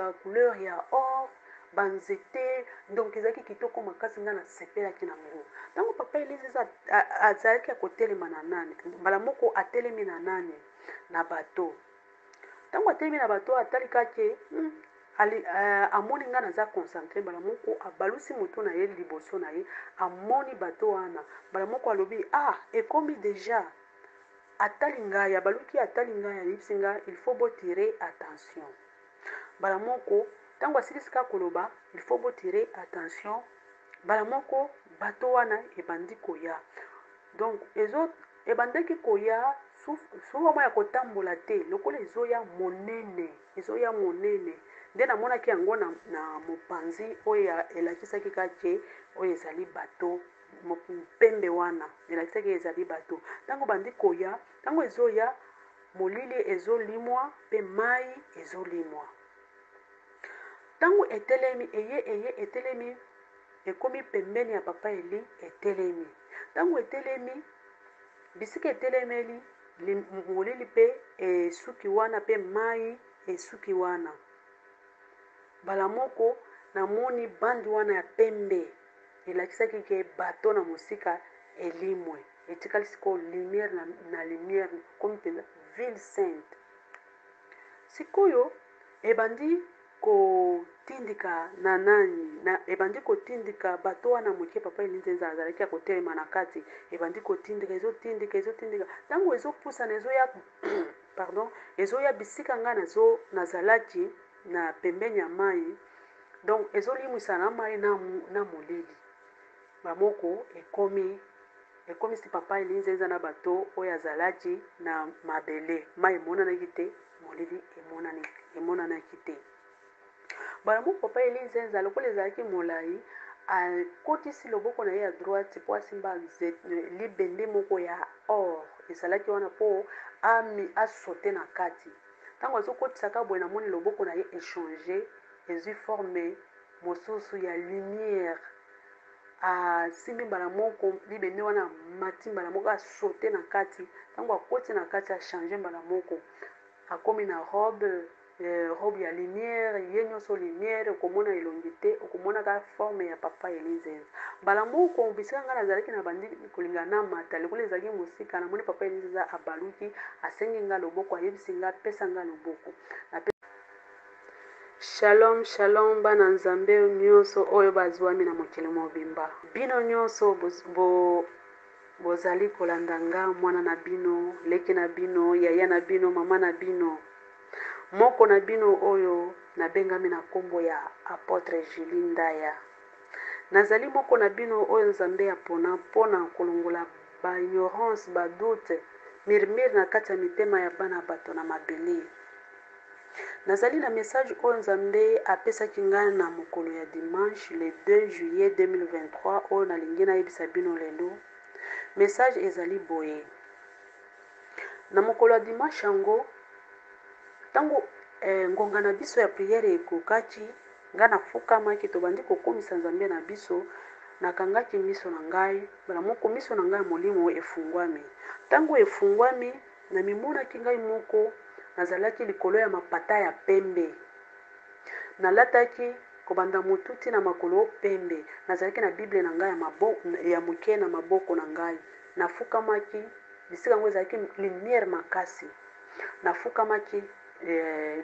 ba couleur ya or banzete donc ezalaki kitoko makasi nga nasepelaki nango. Ntango papa Elise azalaki akotelema na nani mbala moko atelemi na nani na bato. Ntango atelemi na bato atali kake amoni nga naza concentré mbala moko abalusi motu na ye liboso na ye amoni bato wana mbala moko alobi ekomi déjà atali ngai abaluki atali ngai ayebisi ngai il faut botirer attention. Mbala moko ntango asilisika koloba il faut botirer attention mbala moko bato wana ebandi koya donc ebandaki koya suwa mo ya kotambola te lokola ezoya monene nde namonaki yango na mopanzi oyo elakisaki kake oyo ezali bato pembe wana elakisaki ezali bato. Ntango bandi koya ntango ezoya molili ezolimwa mpe mai ezolimwa. Ntango etelemi etelemi ekomi pembeni ya papa Eli etelemi. Ntango etelemi bisika etelemeli molili mpe esuki wana mpe mai esuki wana. Mbala moko namoni bandi wana ya pembe elakisaki ke bato na mosika elimwe etikali sikoyo lumière na lumière komi mpenza ville sainte. Sikoyo ebandi kotindika na nani ebandi kotindika bato wana moke papa Elise azalaki akotelema na kati ebandi kotindika ezotindika ntango ezopusana ezoya ezoya bisika nga nazalaki na pembeni ya mai donc ezolimwisa na mai na molili bamoko ekomi si papa Elise eza na bato oyo azalaki na mabele mai emonanaki te molili emonanaki te. Mbala moko papa Elise eza lokola ezalaki molai akotisi loboko na ye ya droite po asimba libende moko ya or ezalaki wana po asote na kati. Ntango azokotisaka boye namoni loboko na ye échange ezwi forme mosusu ya lumière asimbi mbala moko libende wana mati mbala moko asote na kati. Ntango akoti na kati achange mbala moko akomi na robe ya lumière ye nyonso lumière okomona elongi te okomonaka forme ya papa Elise. Mbala moko bisika nga nazalaki na bandi kolinga na mata lokola ezalaki mosika namoni papa Elise abaluki asengi nga loboko ayebisi nga pesa nga loboko. Shalom shalom bana nzambe nyonso oyo bazwami na mokili mobimba bino nyonso bozali kolanda nga mwana na bino leki na bino yaya na bino mama na bino moko na bino oyo nabengami na kombo ya Apotre Julie Ndaya. Nazali moko na bino oyo nzambe apona mpona kolongola ba ignorance ba doute mirmir na kati ya mitema ya bana bato na mabele. Nazali na message oyo nzambe apesaki ngai na mokolo ya dimanche le 2 juillet 2023 oyo nalingi nayebisa bino lelo. Message ezali boye. Na mokolo ya dimanche yango ntango ngonga na biso ya priere ekokaki nga nafukamaki tobandi kokomisa nzambe na biso nakangaki miso na ngai mbala moko miso na ngai molimo efungwami. Ntango efungwami na mimonaki ngai moko nazalaki likolo ya mapata ya pembe. Nalataki kobanda motu tina makolo pembe. Nazalaki na Bible na ngai ya moke na maboko na ngai. Nafukamaki bisika ngo ezalaki lumière makasi. Nafukamaki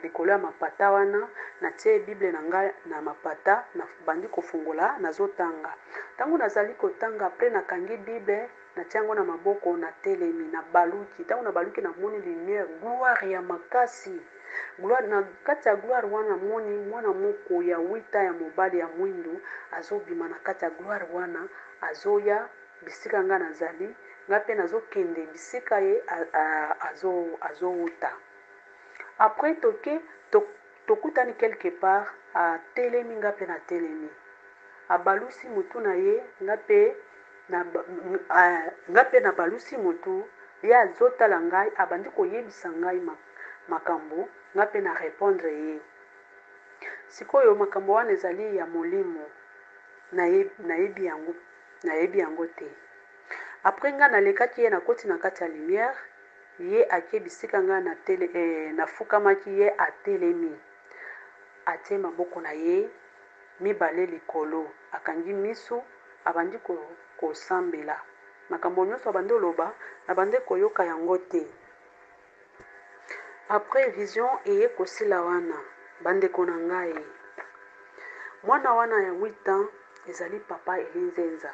likolo ya mapata wana natie Bible na ngai na mapata na bandi kofungola nazotanga. Ntango nazali kotanga après nakangi Bible natia yango na maboko na telemi na baluki. Ntango na baluki namoni lumière gloire ya makasi. Gloire na kati ya gloire wana moni mwana moko ya 8 ya mobali ya mwindu azobima na kati ya gloire wana azoya bisika nga nazali nga pe nazokende bisika ye azouta. Après tokutani quelque part a telemi nga pe na telemi abalusi mutu na ye nga pe na balusi mutu ye azotala ngai abandi koyebisa ngai makambo nga pe na répondre ye. Sikoyo makambo wana ezali ya molimo nayebi yango te. Après nga nalekaki ye nakoti na kati ya lumière ye akebisika nga nafukamaki ye atelemi. atie maboko na ye mibale likolo, akangi miso, abandi kosambela. Makambo nyonso abandi oloba, abandi koyoka yango te. Après vision eye kosila wana, bandeko na ngai. Mwana wana ya 8 ans ezali papa elinzenza.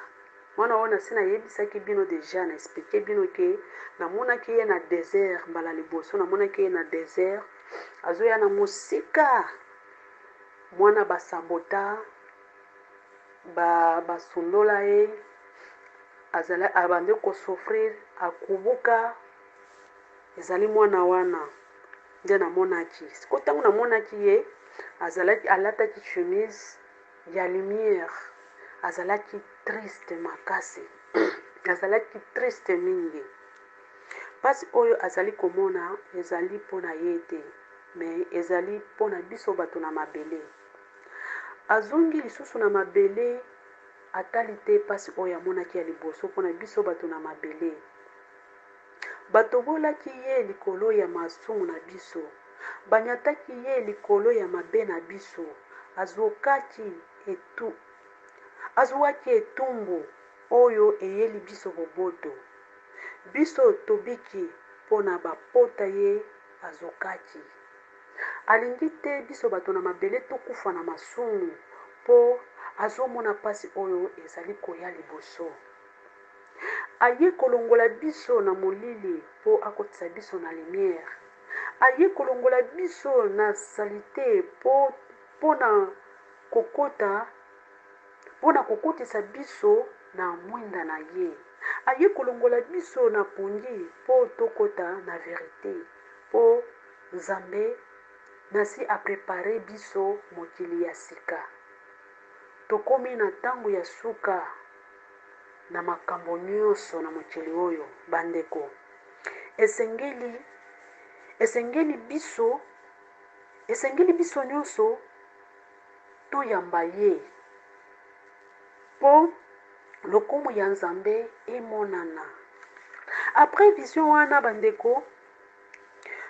Mwana wana sina yebisaki bino deja na expliquer bino ke namonaki ye na désert mbala liboso, namonaki ye na désert azoya na mosika. Mwana basabota basundola ye, azala abande kosofrir, akubuka. Ezali mwana wana nde namonaki. Siko ntango namonaki ye azalaki alataki chemise ya lumière, azalaki triste makasi. Azalaki triste mingi. Pasi oyo azali komona ezali mpona ye te, me ezali mpona biso bato na mabele. Azongi lisusu na mabele, atali te pasi oyo amonaki ya liboso mpona biso bato na mabele. Batobolaki ye likolo ya masumu na biso, banyataki ye likolo ya mabe na biso, azwaki etumbu oyo eyeli biso boboto. Biso tobiki mpona bapota ye azokaki. Alingi te biso bato na mabele tokufa na masumu po azomona pasi oyo ezali koya liboso. Aye kolongola biso na molili po akotisa biso na lumière. Aye kolongola biso na salite po pona kokotisa biso na mwinda na ye. Aye kolongola biso na pongi po tokota na vérité, po Nzambe nasi aprepare biso mokili ya sika. Tokomi na ntango ya suka na makambo nyonso na mokili oyo, bandeko. Esengeli biso nyonso toyamba ye po lokumu ya Nzambe emonana. Après vision wana bandeko,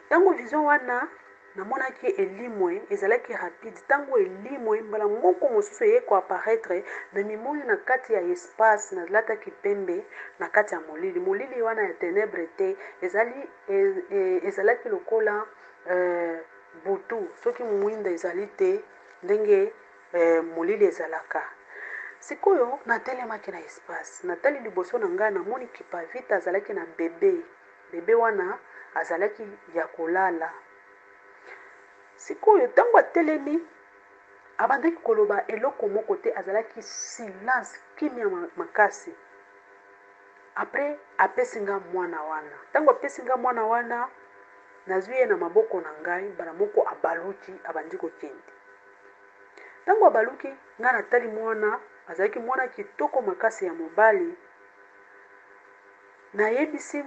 tango vision wana namonaki elimwe ezalaki rapide. Tango elimwe mbala moko mosusu eye ko apparaître na mimoni na kati ya espace na lataki pembe na kati ya molili. Molili wana ya ténèbre te, ezalaki lokola butu soki mwinda ezali te ndenge molili ezalaka. Sikoyo natelemaki na espace, natali liboso na ngai namoni kipavita azalaki na bebe wana azalaki ya kolala. Sikoyo tango atelemi abandaki koloba eloko moko te, azalaki silence kimia makasi. Après apesinga mwana wana. Tango apesinga mwana wana nazwi ye na maboko na ngai, bala moko abaluki abandi kokende. Tango abaluki nga natali mwana, azalaki mwana kitoko makasi ya mobali. Nayebisi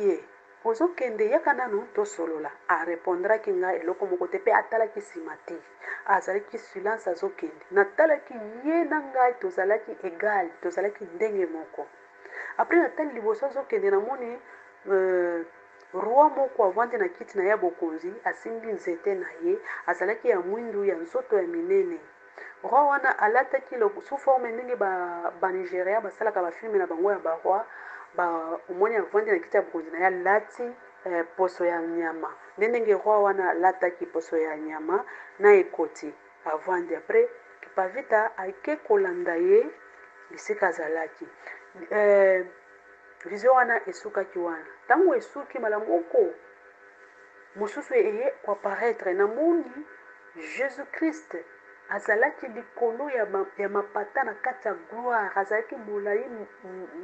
ye ozokende yaka nano tosolola. Arepondraki nga eloko moko te pe atalaki nsima te. Azalaki silence azokende. Natalaki ye na ngai tozalaki égal, tozalaki ndenge moko. Après natali liboso azokende namoni roi moko avandi na kiti na ya bokonzi, asimbi nzete na ye, azalaki ya mwindu ya nzoto ya minene. Roi wana alataki sous forme ndenge ba Nigeria basalaka ba filme na bango ya ba roi, omoni avandi na kiti ya bokonzi na ya lati poso ya nyama. Ndenge roi wana alataki poso ya nyama na ekoti avandi. Après kipavita aike kolanda ye bisika azalaki. Vision wana esukaki wana. Tango esuki mala moko mosusu eye ko apparaître namoni Jésus Christ azalaki likolo ya mapata na kati ya gloire, azalaki molai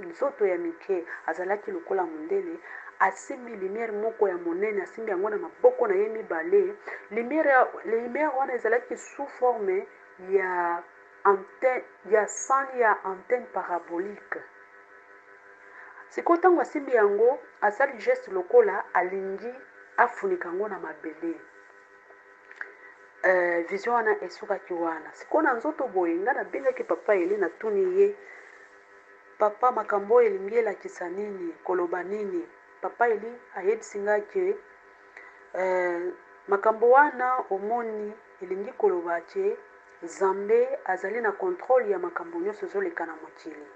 nzoto ya mike, azalaki lokola mondele, asimbi lumière moko ya monene, asimbi yango na maboko na ye mibale. Lumière wana ezalaki sous forme ya antenne, ya sani ya antenne parabolique. Siko tango asimbi yango asali geste lokola alingi afunika yango na mabele. Vision wana esukaki wana. Siko na nzoto boye nga nabengaki papa ele natuni ye, papa makambo elingi elakisa nini, koloba nini? Papa eli ayebisi nga ke makambo wana omoni elingi koloba ke Nzambe azali na contrôle ya makambo nyonso ezoleka na mokili.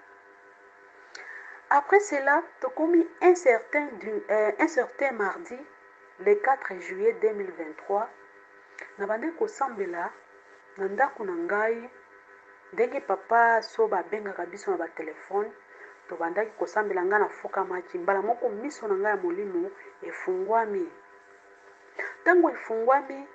Après cela, tokomi un certain mardi, le 4 juillet 2023, nabandi kosambela na ndako na ngai ndenge papa so babengaka biso na batelefone. Tobandaki kosambela ngai nafukamaki mbala moko miso na ngai ya molimo efungwami. Ntango efungwami,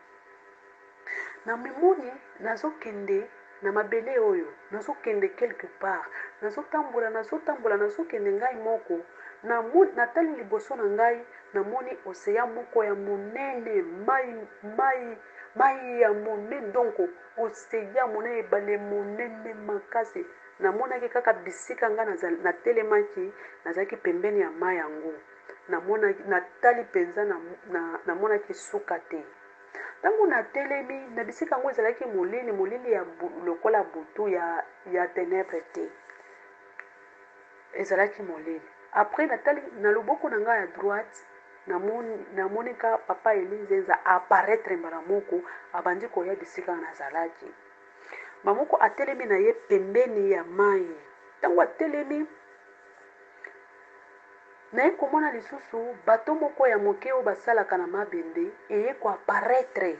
na mimoni nazokende na mabele oyo, nazokende quelque part, nazokende ngai moko, natali liboso na ngai, namoni océan moko ya monene, mai ya monene, donc océan monene, ebale monene makasi. Namonaki kaka bisika nga natelemaki, nazalaki pembeni ya mai yango. Natali penza namonaki suka te. Ntango natelemi na bisika yango ezalaki molili ya lokola butu ya ténèbre te. Ezalaki molili. Après natali na loboko na ngai ya droite, namoni ka papa Eli Nzenza apparaître mbala moko abandi koya bisika nazalaki. Mamoko atelemi na ye pembeni ya mai. Ntango atelemi naye komona lisusu bato moko ya moke oyo basalaka na mabende eye koapparaître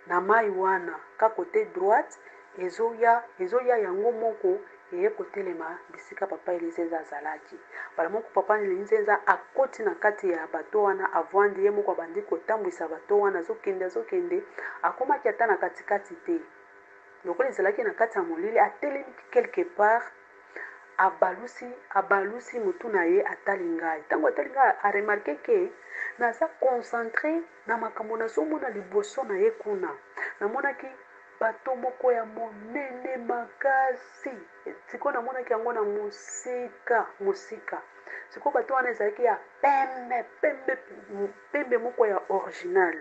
na mai wana ka kote droite, ezoya yango moko eye kotelema bisika papa Eli Nzenza azalaki. Bala moko papa Eli Nzenza akoti na kati ya bato wana avandi, ye moko abandi kotambwisa bato wana azokende akomaki ata na katikati te. Lokola ezalaki na kati ya molili, atelemi quelque part, abalusi mutu na ye atali ngai. Ntango atali ngai aremarke ke naza concentré na makambo nazomona liboso na ye kuna. Namonaki bato moko ya monene makasi. Sikoyo namonaki yango na mosika. Sikoyo bato wana ezalaki ya pembe moko ya original.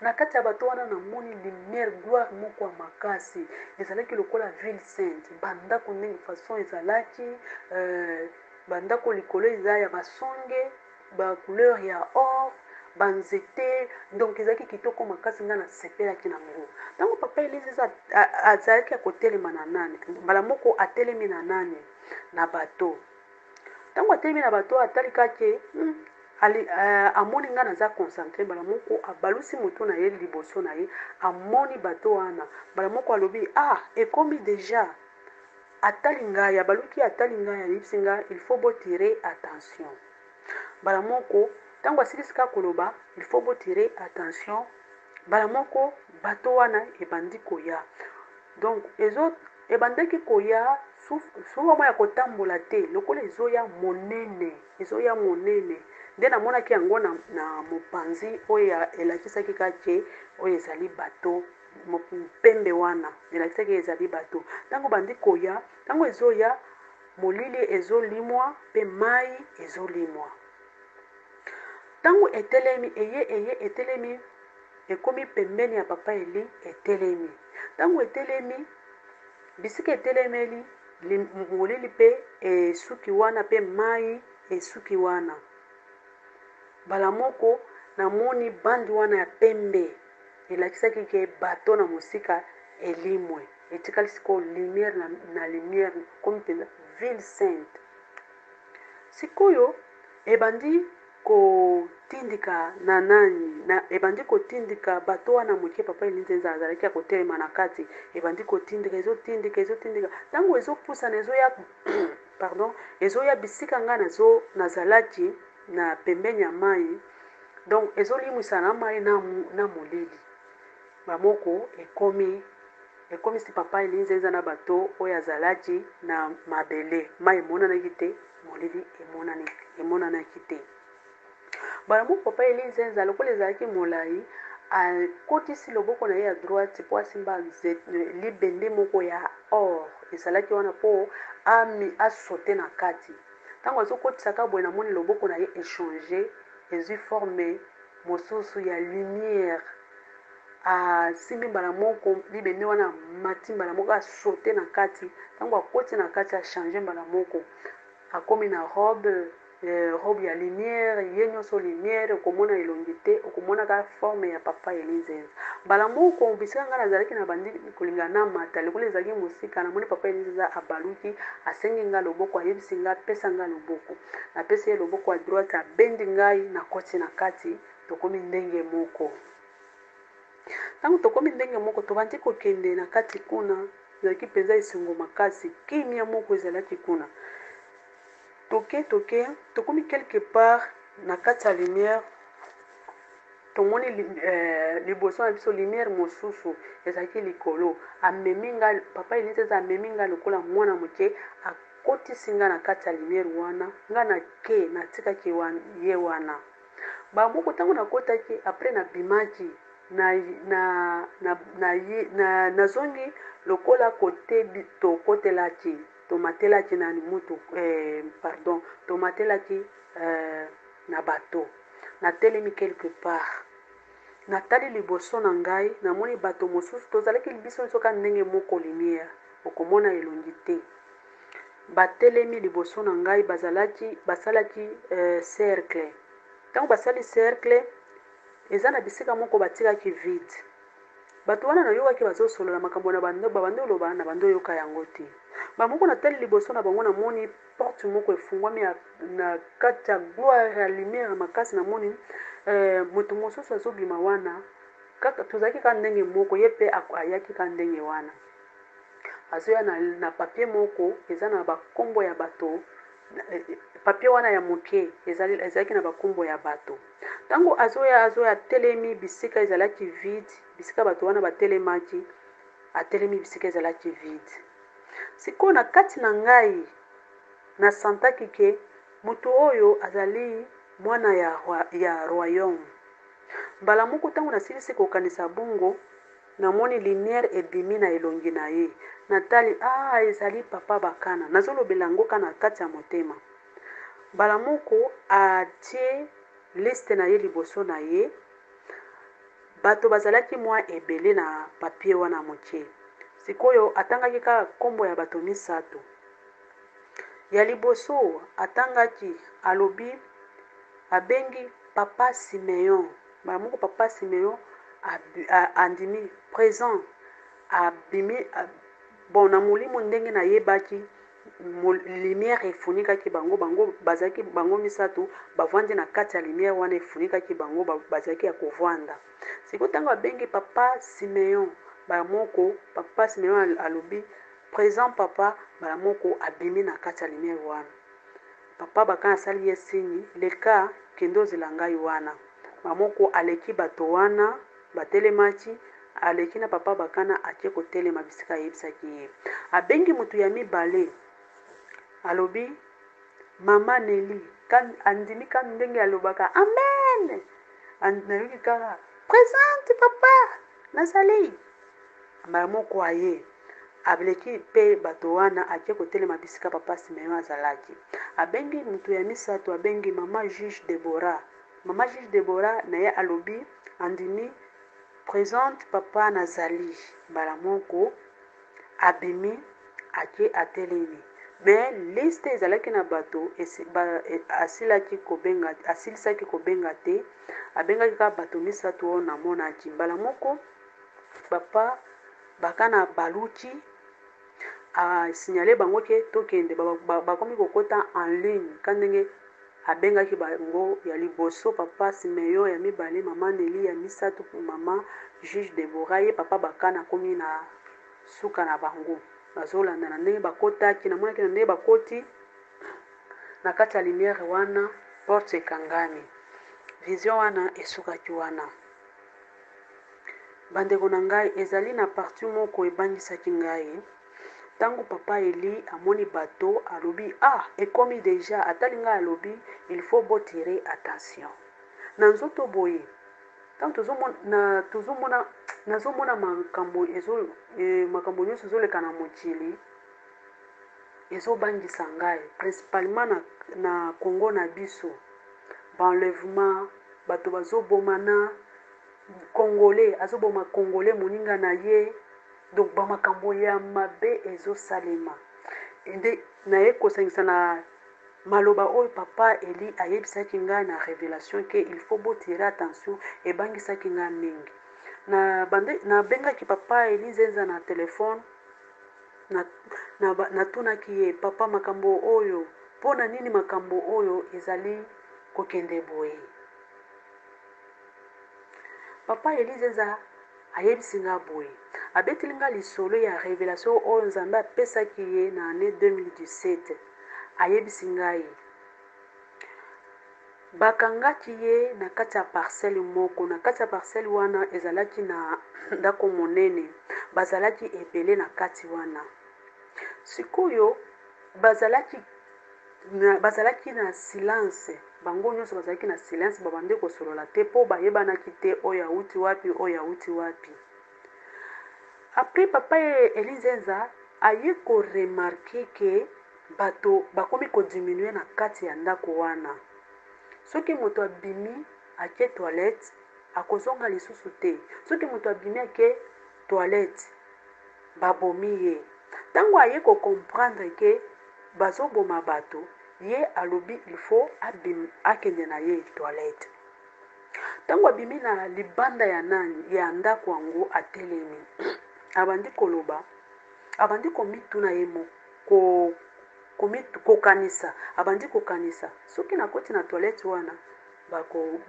Na kati ya bato wana namoni lumière gloire moko ya makasi. Ezalaki lokola ville sainte. Bandako ndenge façon ezalaki, bandako likolo eza ya basonge, ba couleur ya or, banzete, donc ezalaki kitoko makasi nga nasepelaki nango. Ntango papa Eli Nzenza azalaki akotelema na nani, mbala moko atelemi na nani, na bato. Ntango atelemi na bato atalikaki amoni nga naza concentré, mbala moko abalusi mutu na ye liboso na ye, amoni bato wana, mbala moko alobi ekomi déjà atali ngai, abaluki atali ngai, alipsi ngai il faut botirer attention. Mbala moko ntango asilisika koloba il faut botirer attention, mbala moko bato wana ebandi koya. Donc ebandaki koya suwa mo ya kotambola te, lokola ezoya monene. Nde namonaki yango na mopanzi oyo elakisaki kake oyo ezali bato pembe wana, elakisaki ezali bato. Ntango bandi koya, ntango ezoya, molili ezolimwa pe mai ezolimwa. Ntango etelemi ekomi pembeni ya papa Eli etelemi. Ntango etelemi, bisika etelemeli, molili pe esuki wana pe mai esuki wana. Bala moko namoni bandi wana ya pembe elakisaki ke bato na mosika elimwe. Etikali siko lumière na lumière comme ville sainte. Sikoyo ebandi kotindika na nani, ebandi kotindika bato wana moke papa Eli Nzenza azalaki akotelema na kati, ebandi kotindika ezotindika. Ntango ezopusana ezoya bisika nga nazalaki na pembeni ya mai, donc ezolimwisa na mai na molili. Bamoko ekomi si papa Eli Nzenza na bato oyo azalaki na mabele, mai emonanaki te, molili emonanaki te. Bamoko papa Eli Nzenza lokola ezalaki molai, akotisi loboko na ye ya droite po asimba libende moko ya or, ezalaki wana po asote na kati. Ntango azokotisaka boye namoni loboko na ye échanger, ezwi forme mosusu ya lumière. Asimbi mbala moko libende wana mati mbala moko asote na kati. Ntango akoti na kati achange mbala moko, akomi na robe robe ya lumière ye nyonso lumière okomona elongi te okomonaka forme ya papa Elizenza mbala moko bisika ngai nazalaki na bandi kolinga namata lokola ezalaki mosika namoni papa Elizenza abaluki asengi ngai loboko ayebisi ngai apesa ngai loboko napesi ye loboko ya droite abendi ngai nakoti na kati tokomi ndenge moko ntango tokomi ndenge moko tobandi kokende na kati kuna ezalaki mpenza esengo makasi kimia moko ezalaki kuna tokomi quelque part na kati ya lumière tomoni liboso na biso lumière mosusu ezalaki likolo amemi ngai papa Elizenza amemi ngai lokola mwana moke akotisi ngai na kati ya lumière wana ngai nake natikaki ye wana bamoko ntango nakotaki apres nabimaki nazongi lokola kote tokotelaki tomatelaki nani mutu pardon tomatelaki na bato natelemi quelque part natali liboso na ngai namoni bato mosusu tozalaki biso soka ndenge moko lumière okomona elongi te batelemi liboso na ngai basalaki cercle ntango basali cercle eza na bisika moko batikaki vide bato wana nayokaki bazosolola makambo na babandi oloba na bandi oyoka yango te bamoko natali liboso na bango namoni porte moko efungwami na kati ya gloire ya lumière makasi namoni moto mosusu azobima wana kaka tozalaki ka ndenge moko ye mpe ayaki ka ndenge wana azoya na papier moko eza na bakombo ya bato papier wana ya moke ezalaki na bakombo ya bato ntango azoya telemi bisika ezalaki vide bisika bato wana batelemaki atelemi bisika ezalaki vide sikoyo na kati na ngai nasantaki ke moto oyo azali mwana ya royaume mbala moko ntango nasilisi kokanisa bongo namoni lumière ebimi na elongi na ye natali ezali papa bakana nazolobela yango kana kati ya motema mbala moko atie liste na ye liboso na ye bato bazalaki mwa ebele na papier wana moke sikoyo atangaki kaka kombo ya bato misato ya liboso atangaki alobi abengi papa Simeon mbala moko papa Simeon andimi présent abimi bon na molimo ndenge nayebaki lumière efunikaki bango bazalaki bango misato bavandi na kati ya lumière wana efunikaki bango bazalaki ya kovanda sikoyo ntango abengi papa Simeon mbala moko papa Simeon alobi présent papa mbala moko abimi na kati ya lumière wana papa bakana asali ye sini leka kende ozela ngai wana mbala moko aleki bato wana batelemaki aleki na papa bakana akie kotelema bisika ayebisaki ye abengi motu ya mibale alobi mama Neli andimi ka ndenge alobaka amen nayoki kaka présente papa nazali mbala moko aye abileki mpe bato wana akie kotelema bisika papa Simeon azalaki abengi motu ya misato abengi mama juge Deborah na ye alobi andimi présente papa nazali mbala moko abimi akie atelemi mais liste ezalaki na bato asilisaki kobenga te abengaki kaka bato misato oyo namonaki mbala moko papa bakana baluki asignale bango ke tokende bakomi kokota en ligne ka ndenge abengaki bango ya liboso papa Simeon ya mibale mama Neli ya misato mama juge Deborah ye papa bakana akomi na suka na bango bazolanda na ndenge bakotaki namonaki na ndenge bakoti na kati ya lumière wana porte ekangami vision wana esukaki wana bandeko na ngai ezali na parti moko ebangisaki ngai ntango papa Eli amoni bato alobi ekomi deja atali ngai alobi il faut botirer attention na nzoto boye ntango nazomona makambo nyonso ezoleka na mokili ezobangisa ngai principalement na Congo na biso baenlèvement bato bazobomana congolais azoboma congolais moninga na ye donc bamakambo ya mabe ezosalema nde naye kosangisa maloba oyo papa Eli ayebisaki ngai na révélation ke il faut botirer attention ebangisaki ngai mingi. Nabengaki papa Eli Nzenza na telefone, natunaki ye, papa makambo oyo mpona nini makambo oyo ezali kokende boye. Papa Eli Nzenza ayebisi nga boye, abeteli nga lisolo ya révélation oyo Nzambe apesaki ye na année 2017. ayebisi ngai bakangaki ye na kati ya parcelle moko. Na kati ya parcelle wana ezalaki na ndako monene, bazalaki ebele na kati wana. Sikoyo bazalaki na silence, bango nyonso bazalaki na silence, babandi kosolola te mpo bayebanaki te oyo awuti wapi oyo awuti wapi. Après papa Eli Nzenza aye koremarke ke bato bakomi kodiminue na kati ya ndako wana. Soki moto abimi ake toilette akozonga lisusu te. Soki moto abimi ake toilette babomi ye. Tango aye ko comprendre ke bazoboma bato, ye alobi il faut akende na ye toilette. Tango abimi na libanda ya nani ya ndako yango atelemi, abandi koloba, abandi komituna ye moko kokanisa, abandi kokanisa soki nakoti na toilette wana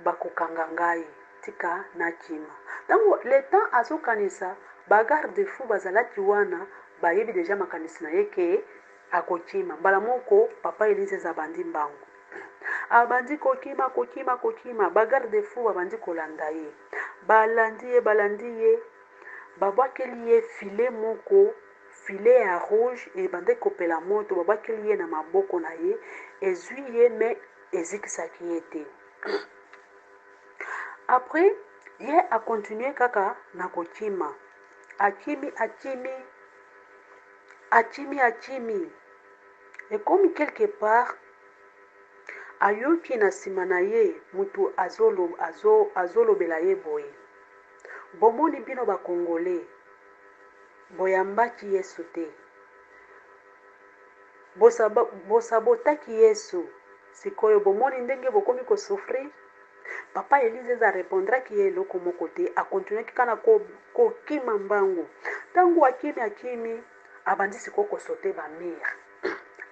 bakokanga ngai tika nakima. Tango le temps azokanisa, bagarde fou bazalaki wana bayebi deja makanisi na ye ke akokima. Mbala moko papa Eli Nzenza abandi mbangu, abandi kokima, bagarde fou abandi kolanda ye, balandi ye, babwakeli ye filet moko, filet ya rouge, ebande kopela moto, babwakeli ye na maboko na ye, ezwi ye me ezikisaki ye te. Après ye akontinue kaka na kokima, akimi ekomi quelque part ayoki na nsima na ye mutu azolobela ye boye, bomoni bino bakongole boyambaki Yesu te, bosabotaki Yesu, sikoyo bomoni ndenge bokomi kosufrir. Papa Eli Nzenza repondraki ye eloko moko te, akontinuaki kana kokima mbangu. Tango akimi abandi siko kosote ba mire,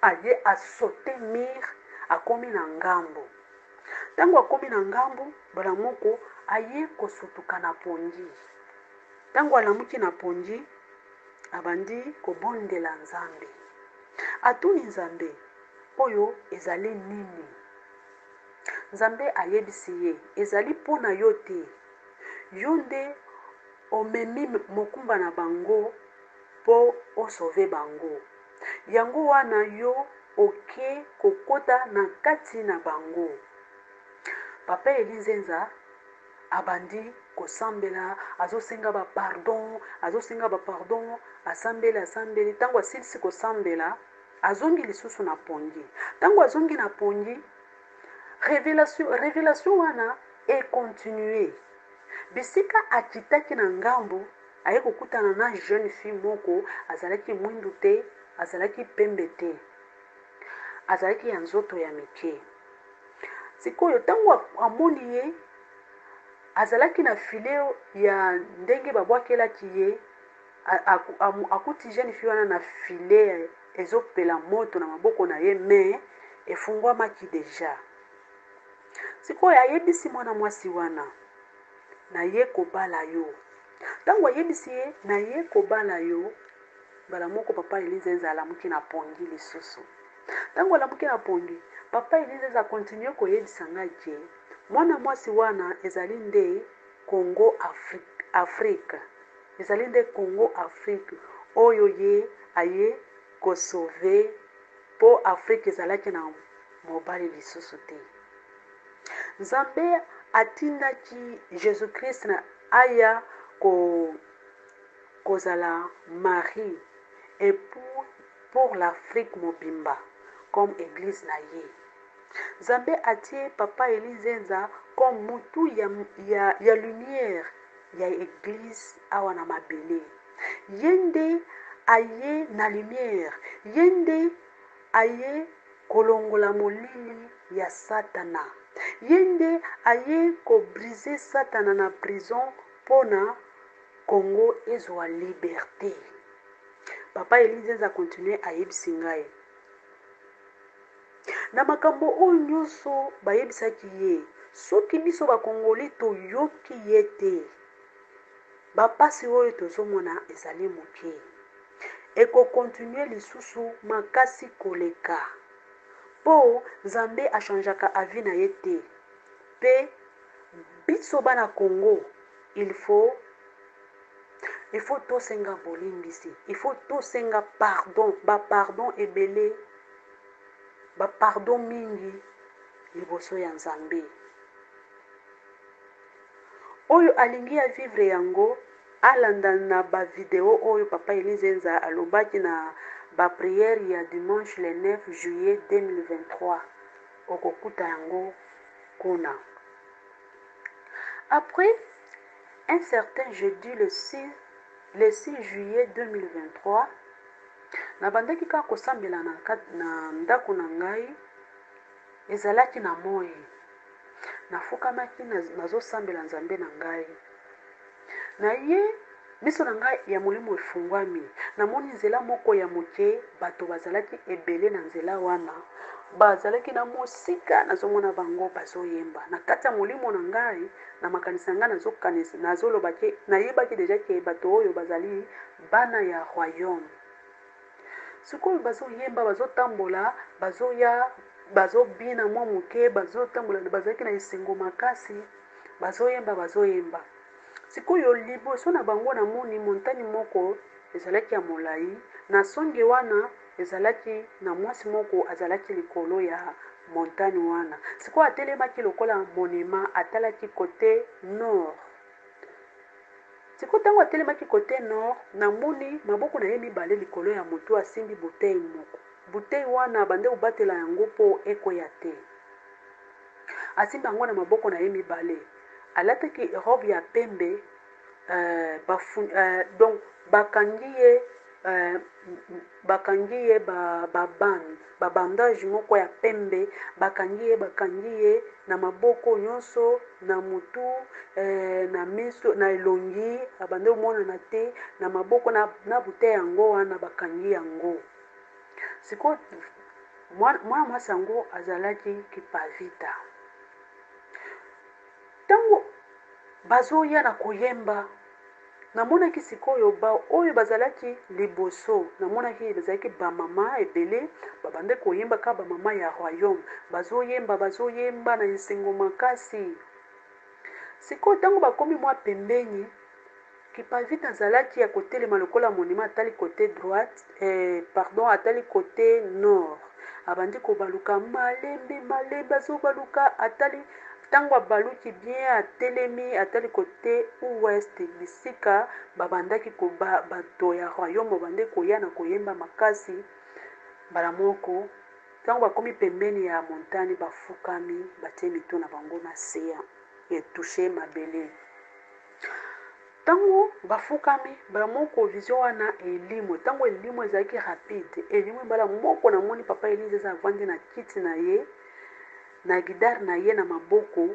aye asote mire, akomi na ngambo. Tango akomi na ngambo, bala moko aye kosutuka na pongi. Tango alamuki na pongi, abandi kobondela Nzambe, atuni Nzambe oyo ezali nini. Nzambe ayebisi ye, ezali mpona yo te, yo nde omemi mokumba na bango po osauve bango. Yango wana yo oke kokota na kati na bango. Papa Eli Nzenza abandi kosambela, azosenga ba pardon, asambeli. Tango asilisi kosambela, azongi lisusu na pongi. Tango azongi na pongi, révélation wana continue. Bisika akitaki na ngambo, aye kokutana na jeune fille moko, azalaki mwindu te, azalaki pembe te, azalaki ya nzoto ya mike. Sikoyo tango amoni ye, azalaki na filet ya ndenge babwakelaki ye, akuti jeune fille wana na filet ezopela moto na maboko na ye, me efungwamaki deja. Sikoyo ayebisi mwana mwasi wana, na ye kobala yo. Tango ayebisi ye na ye kobala yo, bala moko papa Eli Nzenza alamuki na pongi lisusu. Tango alamuki na pongi, papa Eli Nzenza continue koyebisa ngai ke mwana mwasi wana ezali nde Congo Afrique. Ezali nde Congo Afrique oyo ye aye kosauve po Afrique ezalaki na mobali lisusu te. Nzambe atindaki Jésus Christ na aya kozala Marie et pour l'Afrique mobimba comme église na ye. Nzambe atie papa Eli Nzenza comme mutu ya lumière ya église awa na mabele. Yende aye na lumière, yende aye kolongola molili ya satana. Ye nde aye kobrise satana na prison mpona Congo ezwa liberté. Papa Elize aza continue ayebisi ngai. Na makambo oyo nyonso bayebisaki ye, soki biso bakongoli toyoki ye te, bapasi oyo tozomona ezali moke. Ekokontinue lisusu makasi koleka. Po Nzambe achangeaka avi na ye te. Pe biso bana Congo, il faut tosenga bolimbisi. Il faut tosenga pardon. Pardon ebele. Pardon mingi liboso ya Nzambe. Oyo alingi ya vivre yango alanda na ba video oyo Papa Elize Nza alobaki na ba prière ya dimanche le 9 juillet 2023. Okokuta yango kuna. Après un certain jeudi le 6 juillet 2023, nabandaki kaka kosambela na ndako na ngai, ezalaki na moi. Nafukamaki nazosambela Nzambe na ngai. Na ye miso na ngai ya molimo efungwami. Namoni nzela moko ya moke, bato bazalaki ebele na nzela wana. Bazalaki na mosika nazomona bango bazoyemba. Na kati ya molimo na ngai, na makanisa ngai nazolobaki, nayebaki deja ke bato oyo bazali bana ya royaume. Sikoyo bazoyemba, bazotambola, bazobina mwa moke, bazotambola, bazalaki na esengo makasi, bazoyemba. Sikoyo liboso na bango namoni montagne moko ezalaki ya molai, na songe wana ezalaki na mwasi moko azalaki likolo ya montagne wana. Sikoyo atelemaki lokola monima, atalaki côté nord. Sikoyo tango atelemaki côté nord, namoni maboko na ye mibale likolo ya moto asimbi bouteille moko. Bouteille wana bande obatela yango po ekoya te. Asimbi yango na maboko na ye mibale. Alataki robe ya pembe, donc bakangi ye babandage moko ya pembe, bakangi ye na maboko nyonso, na mutu, na miso, na elongi, abande omonana te, na maboko na bouteille yango wana bakangi yango. Siko mwana mwasi yango azalaki kipavita. Tango bazoya na koyemba, namonaki sikoyo oyo bazalaki liboso, namonaki bazalaki ba mama ebele, babande koyemba ka ba mama ya royaume, bazoyemba na esengo makasi. Sikoyo tango bakomi mwa pembeni, kipavita azalaki ya kotelema lokola monima atali côté droite, atali côté nord. Abandi kobaluka malembe azobaluka, atali tango abaluki bien atelemi atali côté ouest, bisika babandaki bato ya royaume babande koya na koyemba makasi. Mbala moko tango bakomi pembeni ya montagne bafukami batie mito na bango na se etouche mabele. Tango bafukami mbala moko vision wana elimo, tango elimo ezalaki rapide, elimo mbala moko namoni Papa Elize Nza avandi na kiti na ye, na guitare na ye na maboko,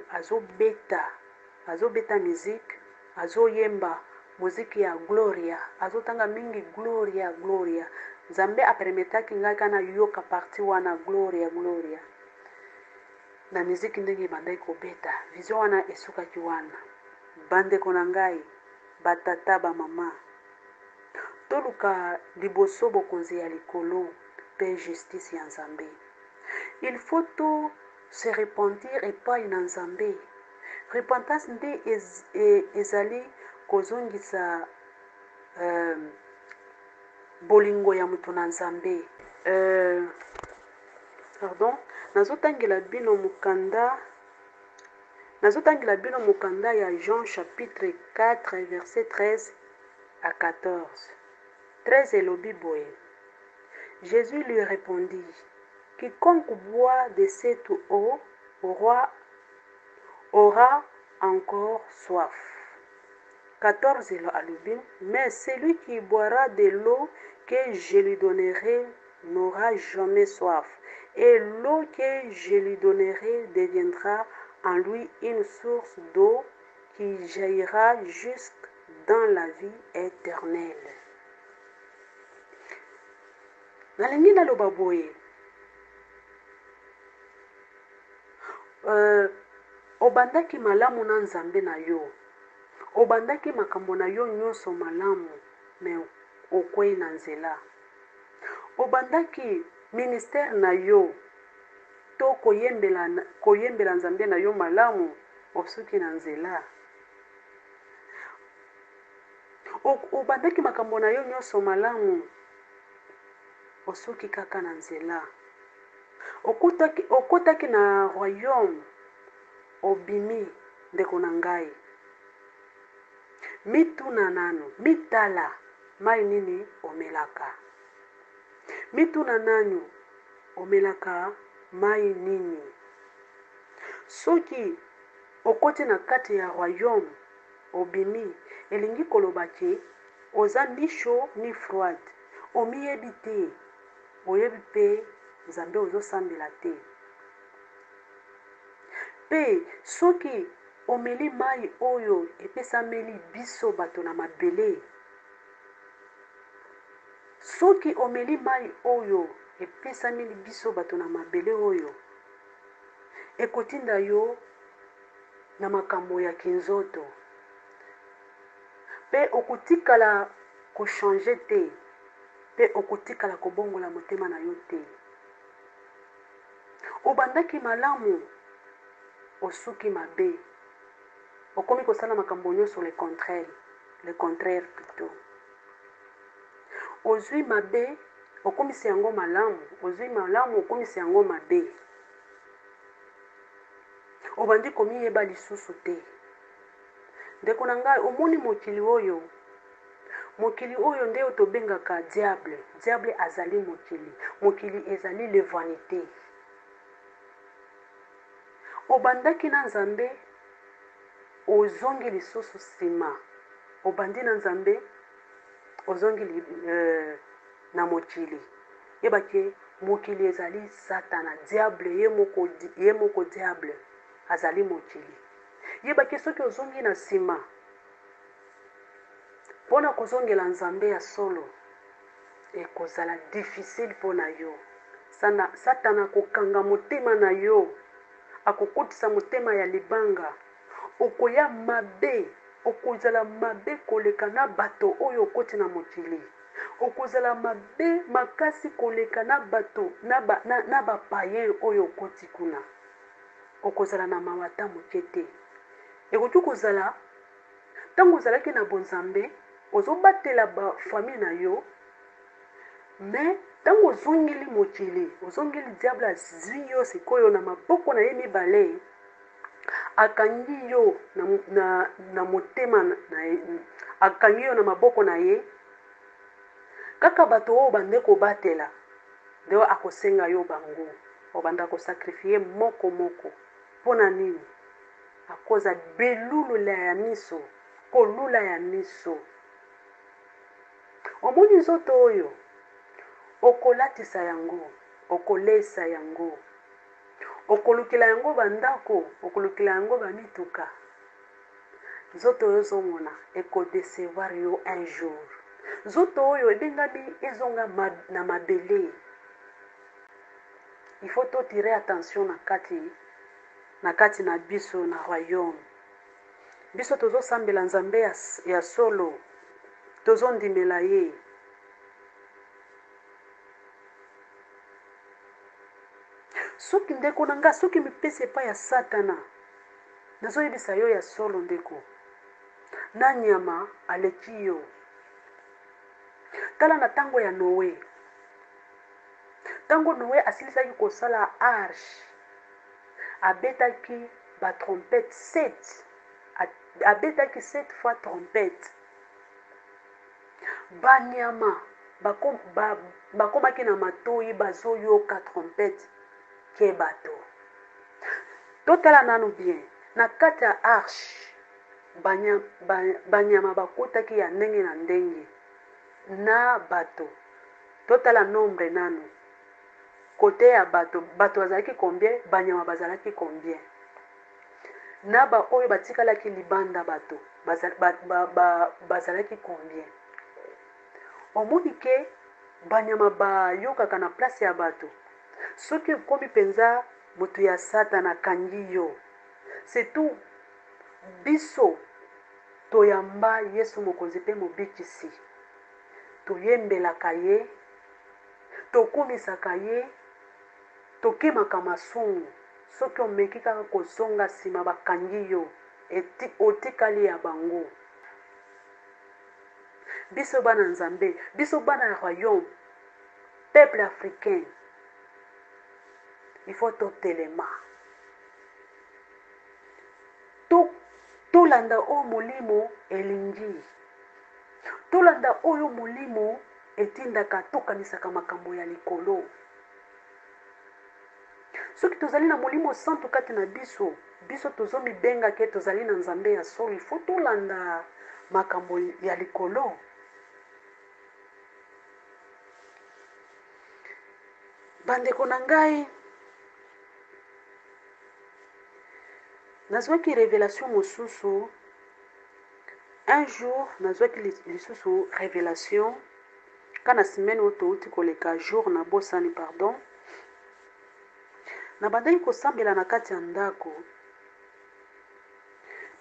azobeta musique, azoyemba muziki ya Gloria, azotanga mingi Gloria. Nzambe apermetaki ngai kana yoka parti wana Gloria. Na muziki ndenge bandai kobeta, vision wana esukaki wana. Bandeko na ngai, batata ba mama, toluka liboso bokonzi ya likolo pe justice ya Nzambe. Il faut tout se repentir epai na Nzambe. Repentance nde ezali kozongisa bolingo ya mutu na Nzambe. Nazotangela bino mokanda ya Jean chapitre 4 verset 13 à 14. 13 elobi boye. Jésus lui répondit, quiconque boit de cette eau aura encore soif. 14 alobi, mais celui qui boira de l'eau que je lui donnerai n'aura jamais soif. et l'eau que je lui donnerai deviendra en lui une source d'eau qui jaillira jusque dans la vie éternelle. Nalingi naloba boye, obandaki malamu na nzambe na yo, obandaki makambo na yo nyonso malamu, me okwei na nzela. Obandaki ministère na yo to koyembela nzambe na yo malamu, osuki na nzela. Obandaki makambo na yo nyonso malamu, osuki kaka na nzela. Okotaki na royaume, obimi ndeko na ngai. Mituna nanu, mitala, mai nini omelaka. Mituna nanu, omelaka mai nini. Soki okoti na kati ya royaume, obimi, elingi kolobaki, oza ni chaud ni froide. Omiyebi te, oyebi pe, nzambe ozosambela te. Pe soki omeli mai oyo epesameli biso bato na mabele. Soki omeli mai oyo epesameli biso bato na mabele oyo, ekotinda yo na makambo ya kinzoto. Pe okutikala kochange te, pe okutikala kobongola motema na yo te. Obandaki malamu, osuki mabe. Okomi kosala makambo nyonso le contraire plutôt. Ozwi mabe, okomisi yango malamu. Ozwi malamu, okomisi yango mabe. Obandi komiyeba lisusu te. Ndeko na ngai, omoni mokili oyo. Mokili oyo nde otobengaka diable. Diable azali mokili. Mokili ezali le vanité. Obandaki na nzambe, ozongi lisusu sima. Obandi na nzambe, ozongi na mokili. Yebake mokili ezali satana. Diable ye moko diable azali mokili. Yebake soki ozongi na sima, pona kozongela nzambe ya solo, ekozala difficile pona yo. Satana kokanga motema na yo, akokotisa motema ya libanga. Okoya mabe, okozala mabe koleka na bato oyo okoti na mokili. Okozala mabe makasi koleka na bato na bapaye oyo okoti kuna. Okozala na mawata moke te. Ekoki kozala, tango ozalaki na bonzambe, ozobatela ba famille na yo, mais tango ozongeli mokili, ozongeli diable azwi yo sikoyo na maboko na ye mibale, akangi yo na motema na ye, akangi yo na maboko na ye, kaka bato oyo bande kobatela, nde akosenga yo bango, obanda kosakrifie moko moko. Pona nini? Akoza belulula ya miso, kolula ya miso. Omoni nzoto oyo, okolatisa yango, okolesa yango, okolukila yango bandako, okolukila yango bamituka. Nzoto oyo zomona, ekodecevoir yo un jour. Nzoto oyo ebengami ezonga na mabele. Il faut to tirer attention na kati na biso na royaume. Biso tozo sambela nzambe ya solo, tozo ndimela ye. Soki ndeko na nga, soki mipese pa ya satana, nazo yebisa yo ya solo ndeko. Na nyama aleki yo. Tala na tango ya Noé. Tango Noé asilisaki kosala arche, abetaki ba trompette 7. Abetaki 7 fois trompette. Banyama bakomaki na matoyi bazoyoka trompette ke bato. Totala nanu bien. Na kati ya arche, banyama bakotaki ya ndenge na ndenge. Na bato. Totala nombre nanu. côté ya bato bazalaki combien, banyama bazalaki combien, na ba oyo batikalaki libanda bato bazalaki combien. Omoni ke banyama bayokaka na place ya bato. Soki ekomi mpenza moto ya Satana akangi yo, surtout biso toyamba Yesu mokonzi mpe mobikisi, toyembelaka ye, tokumisaka ye, tokemaka masumu. Soki omeki kaka kozonga nsima bakangi yo, otikali ya bango. Biso bana Nzambe, biso bana ya royaume, peuple africain, il faut totelema. Tolanda oyo molimo elingi. Tolanda oyo molimo etindaka tokanisaka makambo ya likolo. Soki tozali na molimo santu kati na biso, biso tozomibenga ke tozali na Nzambe ya solo, il faut tolanda makambo ya likolo. Bandeko na ngai, nazwaki révélation mosusu. Un jour nazwaki lisusu révélation kana semaine oyo touti koleka jour na bosani pardon. Na bandaki kosambela na kati ya ndako.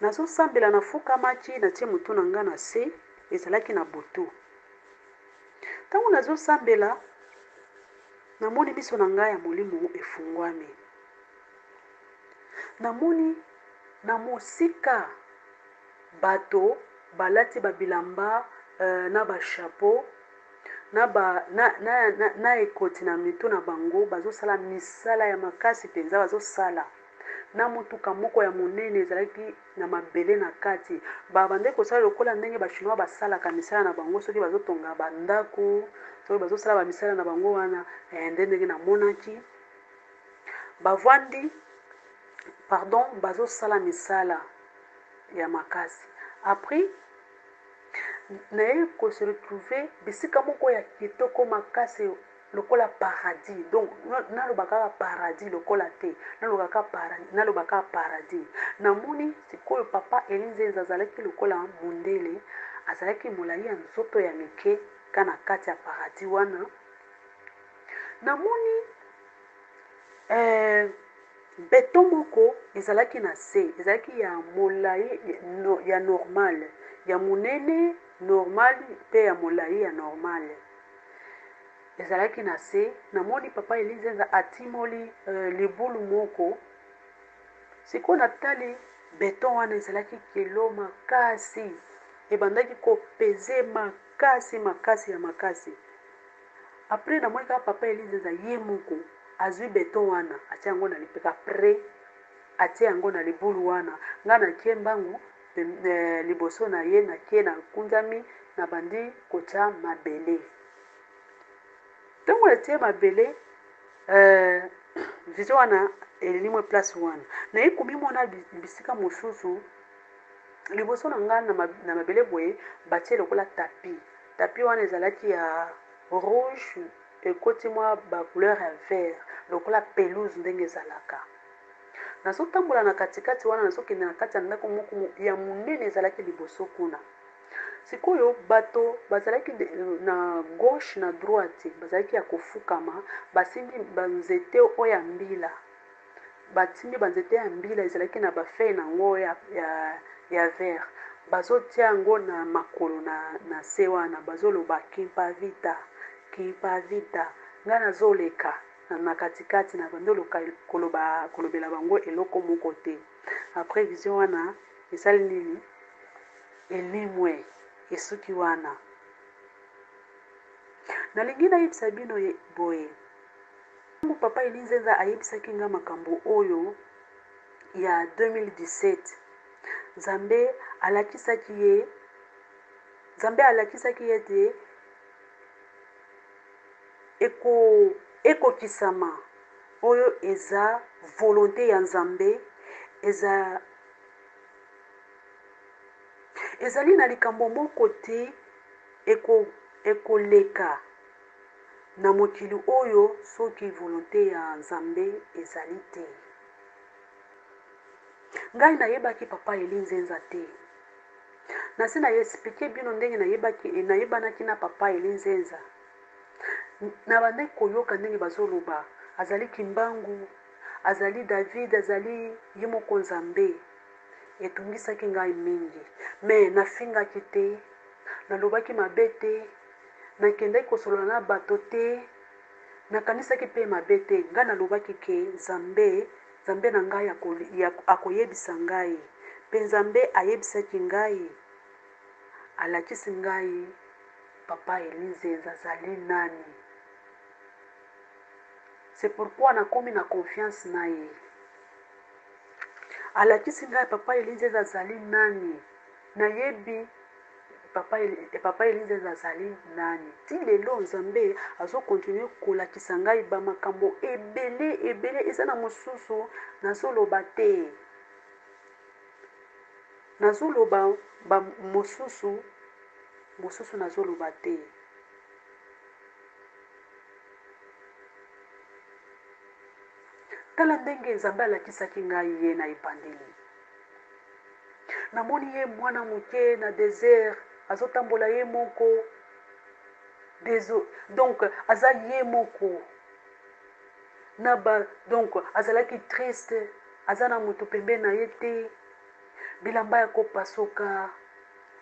Nazosambela nafukamaki natie mutu na nga na se, ezalaki na butu. Ntango nazosambela namoni miso na ngai ya molimo efungwami. Namoni na mosika bato balati babilamba na ba chapeau na ekoti na mitu na bango, bazosala misala ya makasi penza bazosala. Na mutuka moko ya monene ezalaki na mabele na kati. Babande kosala lokola ndenge ba chinois basalaka misala na bango soki bazotonga bandako, soki bazosala ba misala na bango wana ndenge na monaki. Bavandi bazosala misala ya makasi. Après naye ko se retrouver bisika moko ya kitoko makasi lokola paradis. Donc nalobaka paradis lokola te, nalobaka paradis. Namoni sikoyo papa Elize azalaki lokola mundele, azalaki molai ya nzoto ya mike kana kati ya paradis wana. Namoni beton moko ezalaki na se, ezalaki ya molai ya normal, ya munene normal pe ya molai ya normal. Ezalaki na se. Namoni papa Elize atimoli libulu moko. Siko natali beton wana ezalaki kilo makasi, ebandaki kopeze makasi ya makasi. Après namoni kaka papa Elize ye moko azwi beton wana atia yango na lipeka, pre atia yango na libulu wana. Nga nakie mbangu liboso na ye, nakie na kunjami na bandi kotia mabele. Ntango natie mabele vision wana elimwe place wana, naye komimona bisika mosusu liboso na nga na mabele boye batie lokola tapi. Tapi wana ezalaki ya rouge ekoti mwa ba couleur ya vert lokola pelouse ndenge ezalaka. Nazotambola na katikati wana, nazokende na kati ya ndako moko ya munene ezalaki liboso kuna. Sikoyo bato bazalaki na gauche na droite, bazalaki ya kofukama, basimbi banzete oyo ya mbila. Batimbi banzete ya mbila ezalaki na bafeuille nango ya vert. Bazotia yango na makolo na se wana, bazoloba kimpa vita. Nga nazoleka na katikati na bando kolobela bango eloko moko te. Après vision wana esali nini? Elimwe esuki wana. Nalingi nayebisa bino boye. Papa Elize ayebisaki nga makambo oyo ya 2017. Nzambe alakisaki ye te ekokisama oyo eza volonté ya Nzambe, ezali na likambo moko te ekoleka na mokili oyo soki volonté ya nzambe ezali te. Ngai nayebaki papa Eli Nzenza te. Nasi na expliquer bino ndenge nayebanaki na papa Eli Nzenza. Na bande koyoka ndenge bazoloba azali Kimbangu, azali David, azali ye moko Nzambe. Etungisaki ngai mingi. Me nafingaki te, nalobaki mabe te, nakendaki kosolola na bato te, nakanisaki mpe mabe te. Ngai nalobaki ke Nzambe na ngai akoyebisa ngai. Mpe Nzambe ayebisaki ngai, alakisi ngai papa Eli Nzenza azali nani. C'est pourquoi nakomi na confiance na ye. Alakisi ngai papa Eli Nzenza azali nani. Nayebi papa Eli Nzenza azali nani. Ti lelo Nzambe azo continue kolakisa ngai ba makambo ebele eza na mosusu nazoloba te. Nazoloba ba mosusu nazoloba te. Tala ndenge Nzambe alakisaki ngai ye na ebandeli. Namoni ye mwana moke na désert, azotambola ye moko. Donc aza ye moko. Donc azalaki triste, aza na moto pembe na ye te. Bilamba ya kopasuka,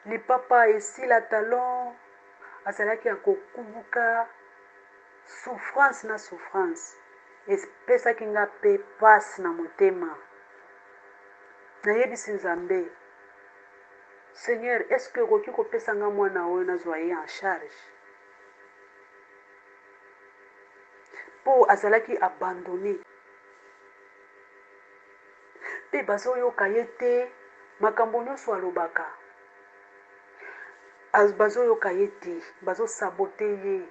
lipapa esila talon, azalaki ya kokubuka. Souffrance na souffrance. Espesaki nga pe pasi na motema. Nayebisi Nzambe, Seigneur, est-ce que okoki kopesa nga mwana oyo nazwa ye en charge? Po azalaki abandonné. Pe bazoyoka ye te, makambo nyonso alobaka. Bazoyoka ye te, bazosabote ye.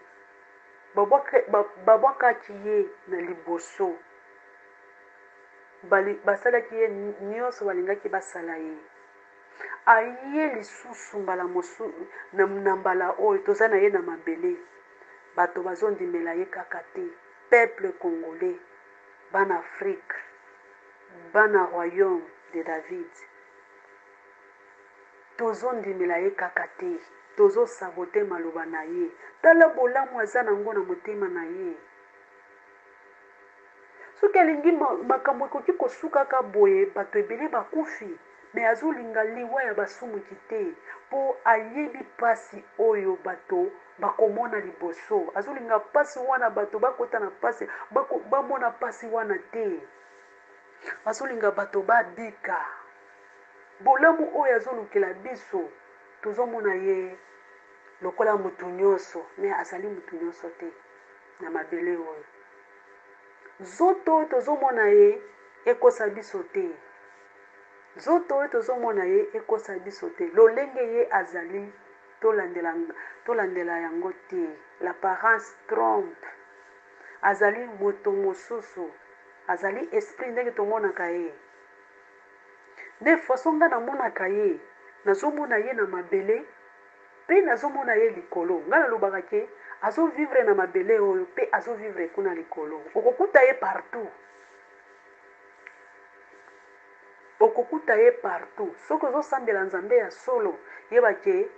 Babwakaki ye na liboso. Basalaki ye nyonso balingaki basala ye. Aye lisusu mbala mosu na mbala oyo toza na ye na mabele. Bato bazondimela ye kaka te. Peuple congolais, bana Afrique, bana royaume de David. Tozondimela ye kaka te. Tozo sabote maloba na ye. Tala bolamu aza nango na motema na ye. Soki alingi makambo ekoki kosuka ka boye bato ebele bakufi. Me azolinga liwa ya basumuki te. Po ayebi pasi oyo bato bakomona liboso. Azolinga pasi wana bato bakota na pasi. Bamona pasi wana te. Azolinga bato babika. Bolamu oyo azolukela biso. Tozomona ye lokola mutu nyonso. Me azali mutu nyonso te. Na mabele oyo. Zoto tozomona ye ekosa biso te. Zoto tozomona ye ekosa biso te. Lolenge ye azali tolandela yango te. L'apparence trompe. Azali moto mosusu. Azali esprit ndenge tomonaka ye. Nde façon nga namonaka ye. Nazomona ye na mabele. Pe nazomona ye likolo. Nga nalobaka ke azo vivre na mabele oyo pe azo vivre kuna likolo. Okokuta ye partout. Okokuta ye partout. Soko ozosambela Nzambe ya solo, yebake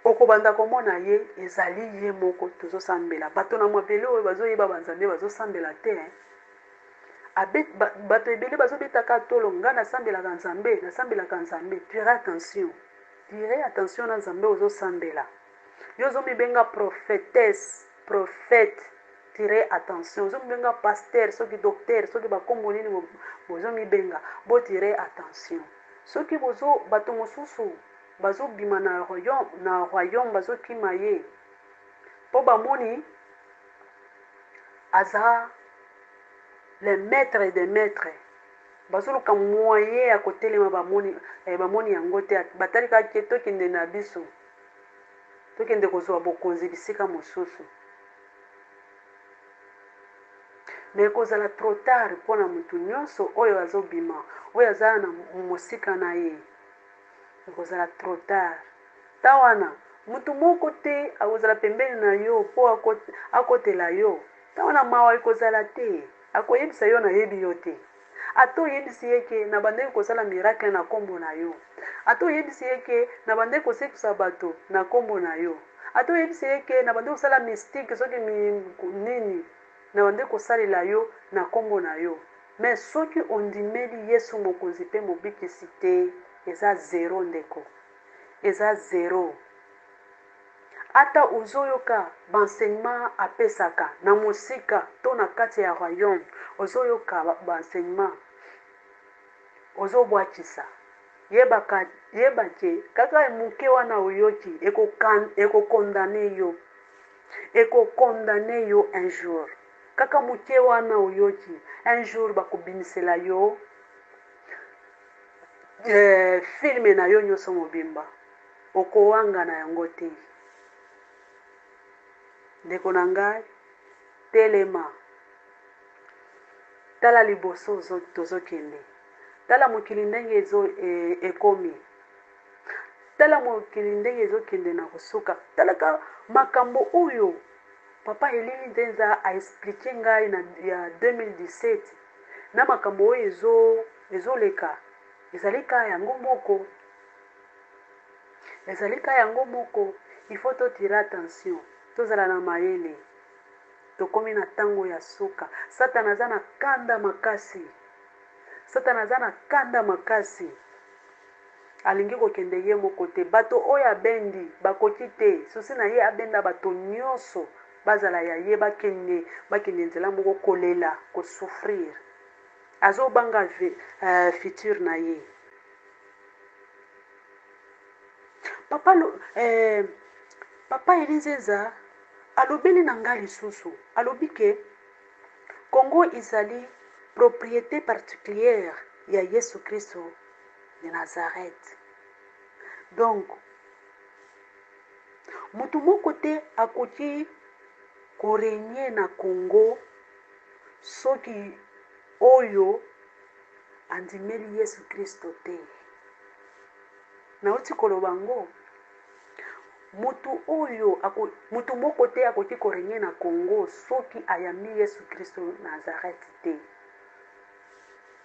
okobanda komona ye ezali ye moko tozosambela. Bato na mabele oyo bazoyeba banzambe bazosambela te. Bato ebele bazobetaka tolo nga nasambelaka Nzambe. Tire attention. Tire attention na Nzambe ozosambela. Yo zomibenga prophétesse, prophète. Tire attention. Zomibenga pasteur, soki docteur, soki bakombo nini bozomibenga. Bo tire attention. Soki bato mosusu bazobima na royaume bazokima ye. Po bamoni aza le maître des maîtres. Bazoluka moyen ya kotelema bamoni yango te. Batalika ke tokende na biso. Tokende kozwa bokonzi bisika mosusu. Me kozala trop tard mpona mutu nyonso oyo azobima, oyo azala na mosika na ye. Kozala trop tard. Ta wana mutu moko te akozala pembeni na yo mpo akotela yo. Ntango na mawa ekozala te, akoyebisa yo nayebi yo te. Ata oyebisi ye ke na bandeki kosala miracle na nkombo na yo. Ata oyebisi ye ke na bandeki kosekisa bato na nkombo na yo. Ata oyebisi ye ke na bandeki kosala mystique soki nini na bandeki kosalela yo na nkombo na yo. Mais soki ondimeli Yesu mokonzi mpe mobikisi te, eza zero ndeko. Eza zero. Ata ozoyoka baenseignement apesaka na mosika to na kati ya royaume, ozoyoka baenseignement, ozobwakisa. Yeba ke kaka moke wana oyoki ekokondane yo. Ekokondane yo un jour. Kaka moke wana oyoki un jour bakobimisela yo filme na yo nyonso mobimba. Okowanga na yango te. Ndeko na ngai, telema. Tala liboso tozokende. Tala mokili ndenge ekomi. Tala mokili ndenge ezokende na kosuka. Tala ka makambo oyo Papa Eli Nzenza a expliqué ngai na ya 2017. Na makambo oyo ezoleka. Ezalika yango moko. Ezalika yango moko. Il faut tirer attention. Tozala na mayele. Tokomi na tango ya suka. Satan aza na kanda makasi. Satan aza na kanda makasi. Alingi kokende ye moko te. Bato oyo abendi bakoki te. Susi na ye abenda bato nyonso. Bazala ya ye bakende nzela moko kolela, kosouffrir. Azo banga futur na ye. Papa Eli Nzenza alobeli na ngai lisusu. Alobi ke Congo ezali propriété particulière ya Yesu Kristo de Nazareth. Donc, mutu moko te akoki korenye na Congo soki oyo andimeli Yesu Kristo te. Nauti koloba ngo, mutu moko te akoki korenye na Congo soki ayambi Yesu Kristo Nazareth te.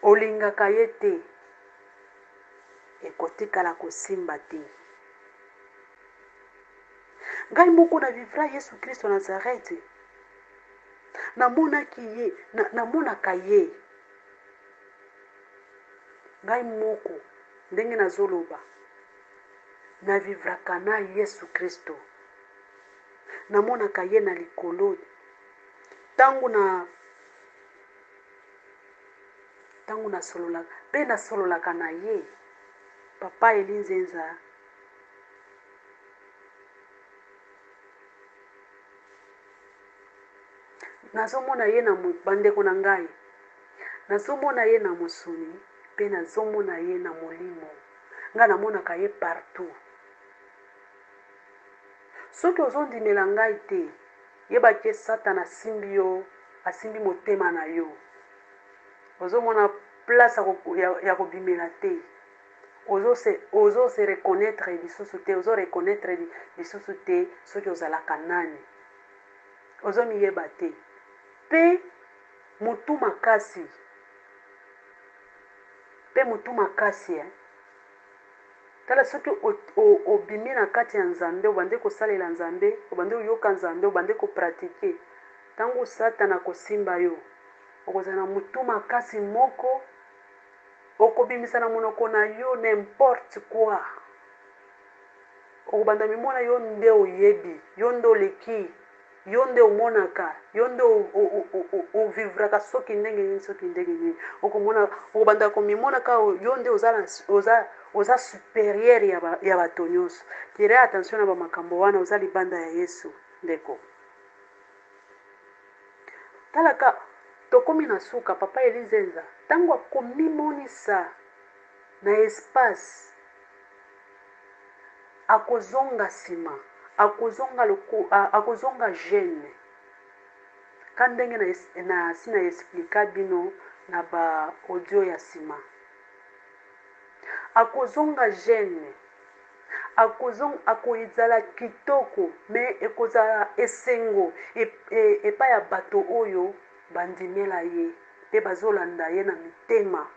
Olingaka ye te, ekotikala kosimba te. Ngai moko na vivra Yesu Kristo Nazareth. Namonaka ye. Ngai moko ndenge nazoloba. Na vivraka na Yesu Kristo. Namonaka ye na likolo. Tangu nasololaka. Pe nasololaka na ye. Papa Eli Nzenza. Nazomona ye na bandeko na ngai. Nazomona ye na mosuni. Pe nazomona ye na molimo. Nga namonaka ye partout. Soki ozondimela ngai te, yebaki Satan asimbi yo, asimbi motema na yo. Ozomona place ya kobimela te. Ozo se reconnaître lisusu te, ozo reconnaître lisusu te soki ozalaka nani. Ozo miyeba te. Pe mutu makasi. Tala soki obimi na kati ya Nzambe, obande kosalela Nzambe, obande oyoka Nzambe, obande kopratike. Tango Satan akosimba yo, okozala mutu makasi moko, okobimisa na monoko na yo n'importe quoi. Okobanda mimona yo nde oyebi, yo nde oleki, yo nde omonaka, yo nde ovivraka soki ndenge nini. Okobanda komimonaka yo nde oza supérieur ya bato nyonso. Tire attention na bamakambo wana, oza libanda ya Yesu ndeko. Talaka tokomi na suka Papa Eli Nzenza. Tango akomimonisa na espace, akozonga sima, akozonga jeune. Kandenge na sina explika bino na ba audio ya sima. Akozonga jeune. akoizala kitoko me ekozala esengo epai ya bato oyo bandimela ye mpe bazolanda ye na mitema.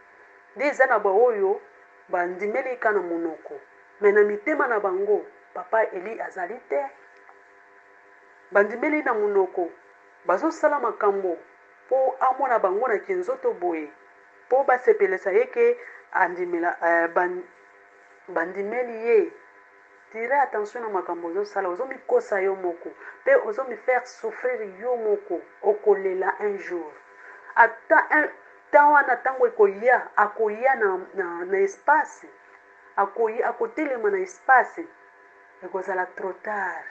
Nde eza na baoyo bandimeli ka na monoko me na mitema na bango papa Eli azali te. Bandimeli na monoko bazosala makambo mpo amona bango na kinzoto boye mpo basepelisa ye ke andimela bandimeli ye. Tire attention na makambo ozosala, ozomikosa yo moko mpe ozomifaire souffrir yo moko. Okolela un jour ata temps wana ntango akoya na espace, akotelema na espace, ekozala trop tard,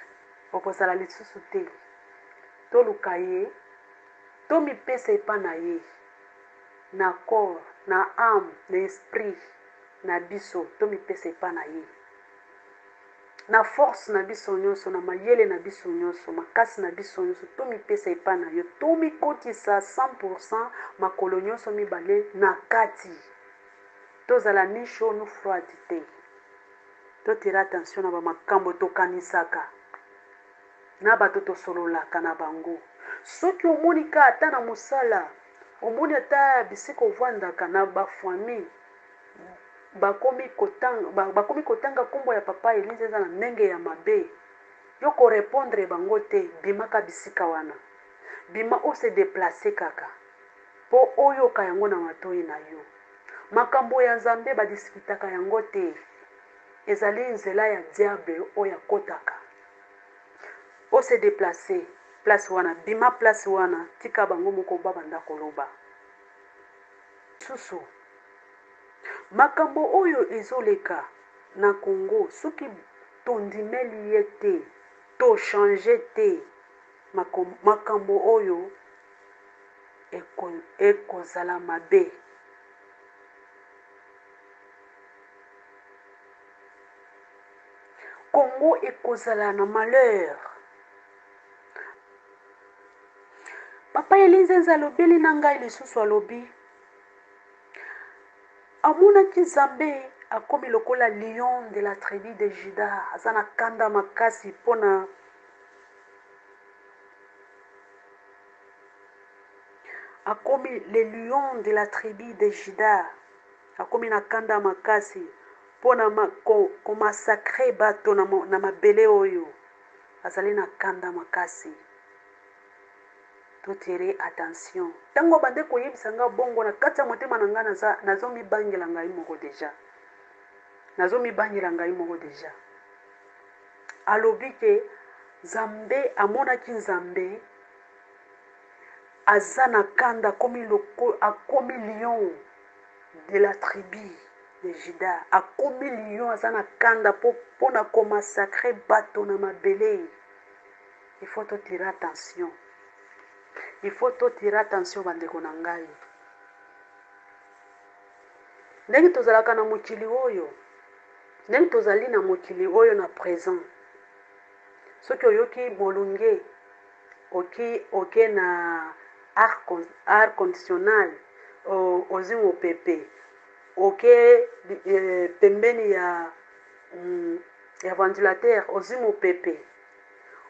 okozala lisusu te. Toluka ye, tomipesa epa na ye na corps, na âme, na esprit na biso, tomipesa epa na ye na force na biso nyonso, na mayele na biso nyonso, makasi na biso nyonso, tomipesa epa na yo, tomikotisa 100% makolo nyonso mibale na kati. Tozala ni chaud ni froid te. Totira attention na bamakambo tokanisaka na bato tosololaka na bango. Soki omoni ka ata na mosala, omoni ata bisika ovandaka na bafamille bakomi kotanga kombo ya papa Elise eza na ndenge ya mabe, yo korepondre bango te. Bimaka bisika wana, bima ose deplace kaka po oyoka yango na matoi na yo. Makambo ya Nzambe badiskutaka yango te, ezali nzela ya diable oyo akotaka. Ose deplace place wana, bima place wana, tika bango moko babanda koloba. Susu makambo oyo ezoleka na Congo, soki tondimeli ye te, to change te, makambo oyo ekozala mabe. Congo ekozala na malheur. Papa Elise alobeli na ngai lisusu alobi, amonaki Nzambe akomi lokola lion de la tribu de Juda, aza na kanda makasi mpona akomi le lion de la tribu de Juda, akomi na kanda makasi mpona komasakre bato na mabele oyo, azali na kanda makasi. Totire attention. Tango bande koyebisa nga bongo na kati ya motema na nga nazomibangela ngai moko deja. Nazomibangela ngai moko deja. Alobi ke Nzambe amonaki Nzambe aza na kanda akomi lion de la tribu de Juda. Akomi lion aza na kanda pona komasakre bato na mabele. Il faut totire attention. Il faut totire attention bandeko na ngai. Ndenge tozalaka na mokili oyo, ndenge tozali na mokili oyo na présent. Soki oyoki molunge, oke na air conditional, ozi mopepe, oke pembeni ya ventilateur, ozi mopepe,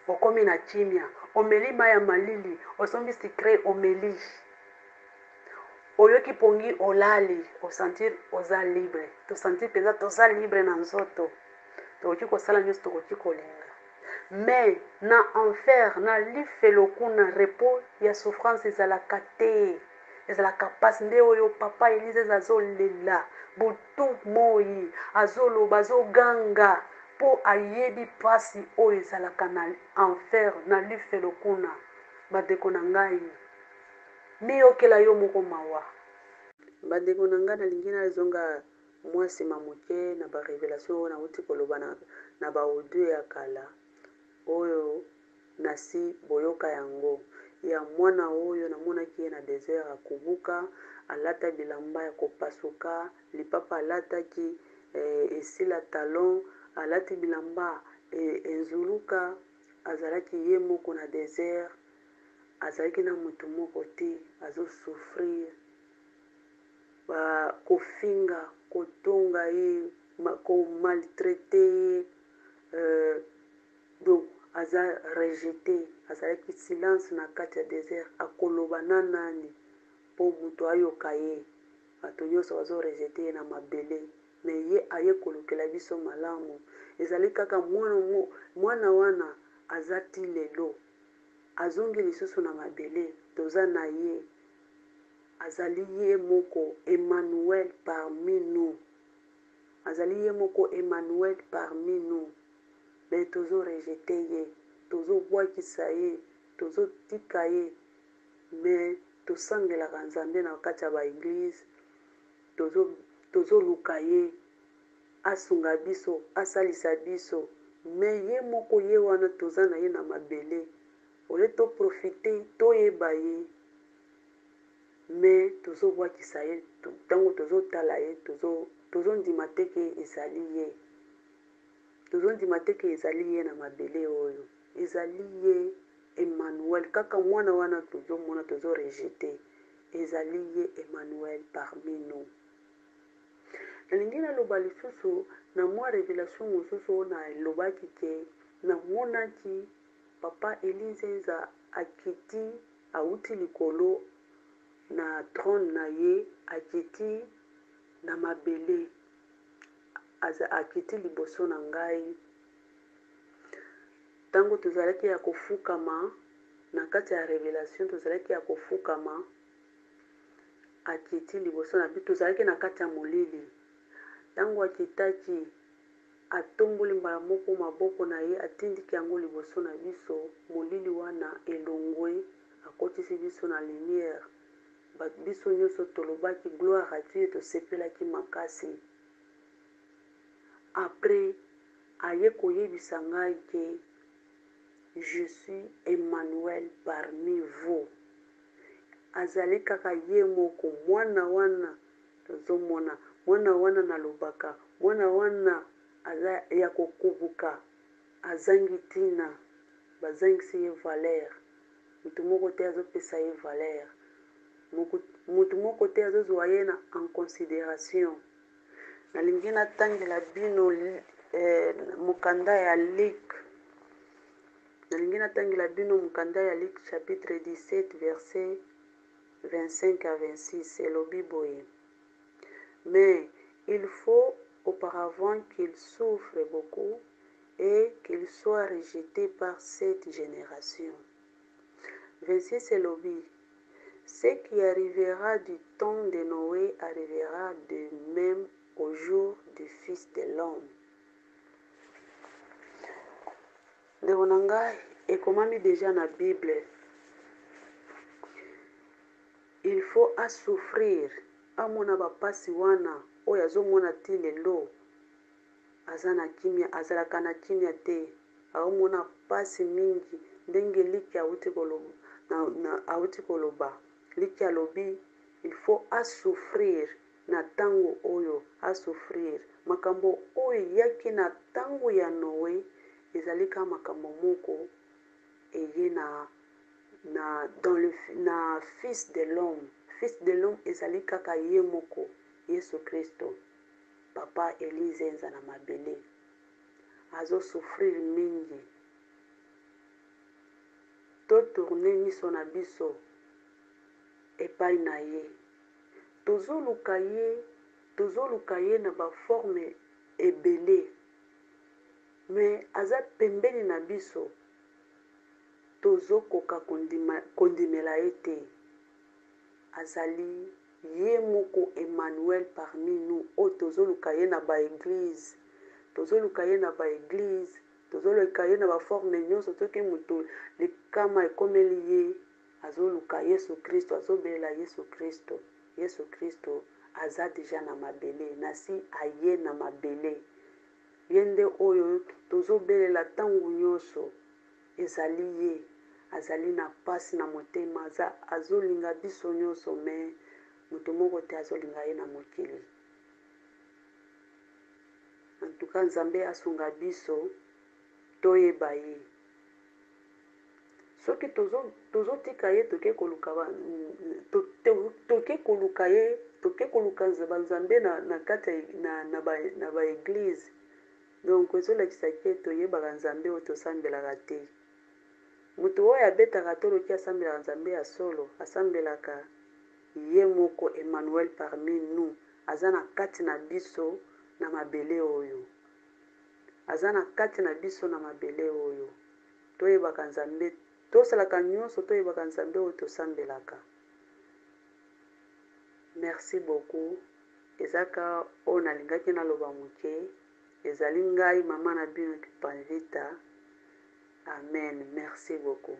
okomi na kimia, omeli mai ya malili, osombi sikre omeli. Oyoki pongi olali, osentir oza libre. Tosentir peza toza libre na nzoto. Tokoki kosala nyonso tokoki kolinga. Mais na enfer, na lifelo kuna repos ya souffrance ezalaka te. Ezalaka pasi nde oyo papa Elise azolela. Butu moi, azoloba, azoganga. Po ayebi pasi oyo ezalaka na enfer, na lifelo kuna. Bandeko na ngai. Miyokela yo moko mawa. Bandeko na ngai nalingi nazonga mwasi mamuke na ba révélation na uti koloba na ba audio ya kala oyo nasi boyoka yango ya mwana oyo namonaki ye na désert akubuka alata bilamba ya kopasuka lipapa alataki esila talon alati bilamba enzuluka azalaki ye moko na désert azalaki na mutu moko te azosouffrir kofinga kotonga ye komaltraite ye donc aza rejeté, azalaki silence na kati ya désert, akoloba na nani mpo moto ayoka ye. Bato nyonso bazorejete ye na mabele, me ye aye kolukela biso malamu. Ezali kaka mwana wana aza ti lelo azongi lisusu na mabele, toza na ye, azali ye moko Emmanuel parmi nous, azali ye moko Emmanuel parmi nous. Me tozorejete ye, tozobwakisa ye, tozotika ye, me tosangelaka nzambe na kati ya baeglize, tozoluka ye asunga biso, asalisa biso, me ye moko ye wana toza na ye na mabele. Ole toprofite toyeba ye, me tozobwakisa ye, ntango tozotala ye, tozondima te ke ezali ye, tozondima te ke ezali ye na mabele oyo, ezali ye Emmanuel. Kaka mwana wana tozomona tozorejete, ezali ye Emmanuel parmi nous. nalingi naloba lisusu na mwa révélation mosusu oyo nalobaki ke namonaki papa Elizenza akiti auti likolo na trône na ye, akiti na mabele, akiti liboso na ngai. Ntango tozalaki ya kofukama na kati ya révélation, tozalaki ya kofukama, akiti liboso na biso, tozalaki na kati ya molili. Ntango akitaki, atomboli mbala moko maboko na ye, atindiki yango liboso na biso, molili wana elongwe, akotisi biso na lumière. Biso nyonso tolobaki gloire à Dieu, tosepelaki makasi. Après, aye koyebisa ngai ke je suis Emmanuel parmi vous. Azali kaka ye moko mwana wana tozomona, mwana wana nalobaka, mwana wana aza ya kokubuka, azangi tina, bazangisi ye valeur. Mutu moko te azopesa ye valeur, mutu moko te azozwa ye na en considération. Nalingi natangela bino mukanda ya Luc, nalingi natangela bino mukanda ya Luc chapitre 17 verset 25 à 26, elobi boye. Mais il faut auparavant qu'il souffre beaucoup et qu'il soit rejeté par cette génération. 26 elobi. Ce qui arrivera du temps de Noé arrivera de même au jour du Fils de l'homme. Ndeko na ngai, ekomami déjà na Bible. Il faut asouffrir, amona bapasi wana oyo azomona ti lelo, aza na kimia, azalaka na kimia te, aomona pasi mingi, ndenge liki auti koloba, liki alobi, il faut asouffrir na tango oyo, asouffrir. Makambo oyo yaki na tango ya Noé, ezalika makambo moko, eye na fils de l'homme. Fils de l'homme ezali kaka ye moko, Yesu Kristo. Papa Elizenza na mabele azo souffrir mingi. To tourne miso na biso epai na ye, tozoluka ye na baforme ebele, me aza pembeni na biso, tozokoka kondimela ye te. Azali ye moko Emmanuel parmi nous, o tozoluka ye na baeglise, tozoluka ye na baeglise, tozoluka ye na baforme nyonso, toki mutu likama ekomeli ye, azoluka Yesu Kristo, azobelela Yesu Kristo. Yesu Kristo aza deja na mabele, nasi aye na mabele. Yende oyo tozobelela tangu nyonso, ezali ye, azali na pasi na motema, azolinga biso nyonso, me mutu moko te azolinga ye na mokili. En tout cas, Nzambe asunga biso, toyeba ye. Soki tozotika ye, toke koluka ye, toke koluka Nzambe na kati na baeglise, donc ezolakisaki toyebaka nzambe oyo tosambelaka te. Moto oyo abetaka toloki asambelaka nzambe ya solo asambelaka ye moko Emmanuel parmi nous, aza na kati na biso na mabele oyo, aza na kati na biso na mabele oyo. Toyebaka nzambe, tosalaka nyonso toyebaka nzambe oyo tosambelaka. Merci beaucoup. Ezaka oyo nalingaki naloba moke, ezali ngai mama na bino Panvita. Amen. Merci beaucoup.